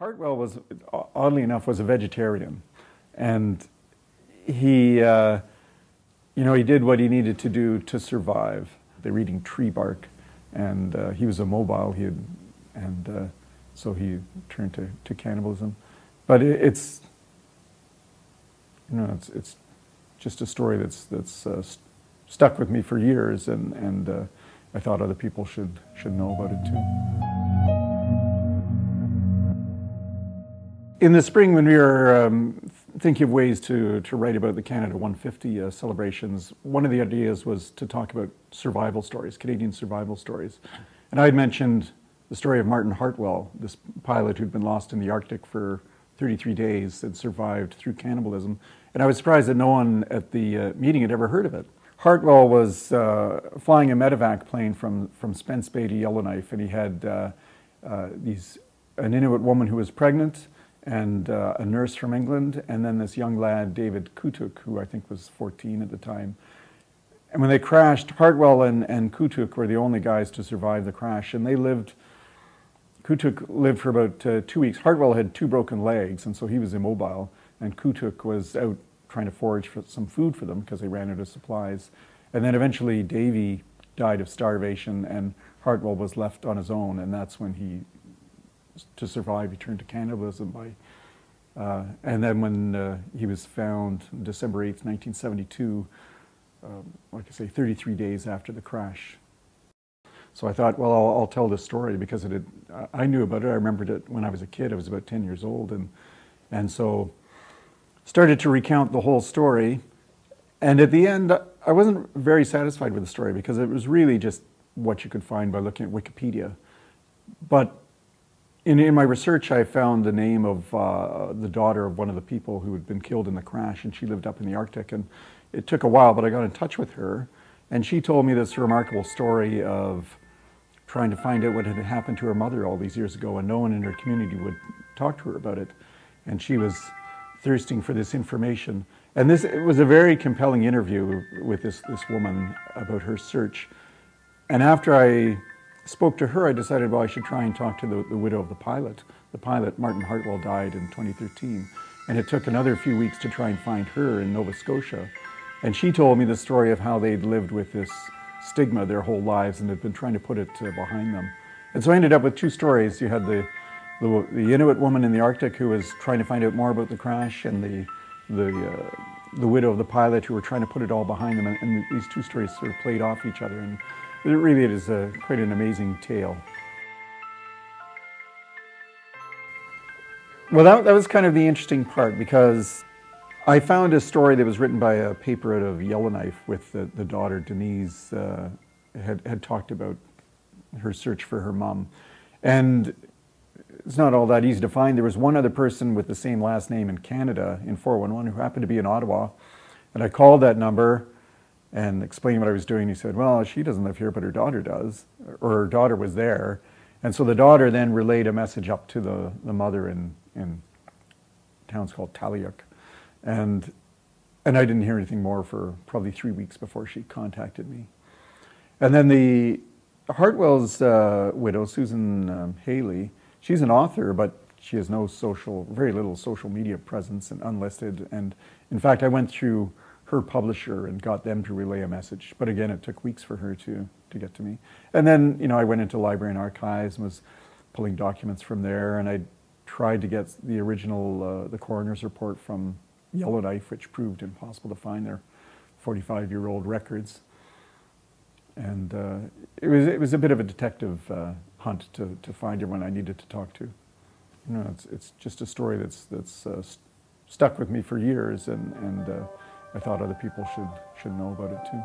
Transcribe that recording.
Hartwell was, oddly enough, was a vegetarian, and he, he did what he needed to do to survive. They were eating tree bark, and he was immobile. So he turned to cannibalism. But it's just a story that's stuck with me for years, and I thought other people should know about it too. In the spring, when we were thinking of ways to write about the Canada 150 celebrations, one of the ideas was to talk about survival stories, Canadian survival stories. And I had mentioned the story of Martin Hartwell, this pilot who'd been lost in the Arctic for 33 days and survived through cannibalism. And I was surprised that no one at the meeting had ever heard of it. Hartwell was flying a medevac plane from Spence Bay to Yellowknife, and he had an Inuit woman who was pregnant, and a nurse from England, and then this young lad, David Kutuk, who I think was 14 at the time. And when they crashed, Hartwell and Kutuk were the only guys to survive the crash, and Kutuk lived for about 2 weeks. Hartwell had 2 broken legs, and so he was immobile, and Kutuk was out trying to forage for some food for them because they ran out of supplies. And then eventually Davy died of starvation, and Hartwell was left on his own, and that's when to survive, he turned to cannibalism and then when he was found December 8th, 1972, like I say, 33 days after the crash. So I thought, well, I'll tell this story because I knew about it. I remembered it when I was a kid. I was about 10 years old, and so started to recount the whole story. And at the end, I wasn't very satisfied with the story because it was really just what you could find by looking at Wikipedia. But in my research, I found the name of the daughter of one of the people who had been killed in the crash, and she lived up in the Arctic. And it took a while, but I got in touch with her, and she told me this remarkable story of trying to find out what had happened to her mother all these years ago, and no one in her community would talk to her about it. And she was thirsting for this information. And it was a very compelling interview with this woman about her search. And after I spoke to her, I decided, well, I should try and talk to the widow of the pilot. The pilot, Martin Hartwell, died in 2013. And it took another few weeks to try and find her in Nova Scotia. And she told me the story of how they'd lived with this stigma their whole lives and had been trying to put it behind them. And so I ended up with 2 stories. You had the Inuit woman in the Arctic who was trying to find out more about the crash, and the widow of the pilot who were trying to put it all behind them. And these 2 stories sort of played off each other. And it really is quite an amazing tale. Well, that was kind of the interesting part, because I found a story that was written by a paper out of Yellowknife with the daughter, Denise, had talked about her search for her mom. And it's not all that easy to find. There was one other person with the same last name in Canada, in 411, who happened to be in Ottawa. And I called that number and explained what I was doing. He said, well, she doesn't live here, but her daughter does, or her daughter was there. And so the daughter then relayed a message up to the mother in towns called Taliuk. And I didn't hear anything more for probably 3 weeks before she contacted me. And then Hartwell's widow, Susan Haley, she's an author, but she has very little social media presence and unlisted. And in fact, I went through her publisher and got them to relay a message. But again, it took weeks for her to get to me. And then, I went into library and archives and was pulling documents from there. And I tried to get the original, the coroner's report from Yellowknife, which proved impossible to find their 45-year-old records. And it was a bit of a detective hunt to find everyone I needed to talk to. It's just a story that's stuck with me for years, and I thought other people should know about it too.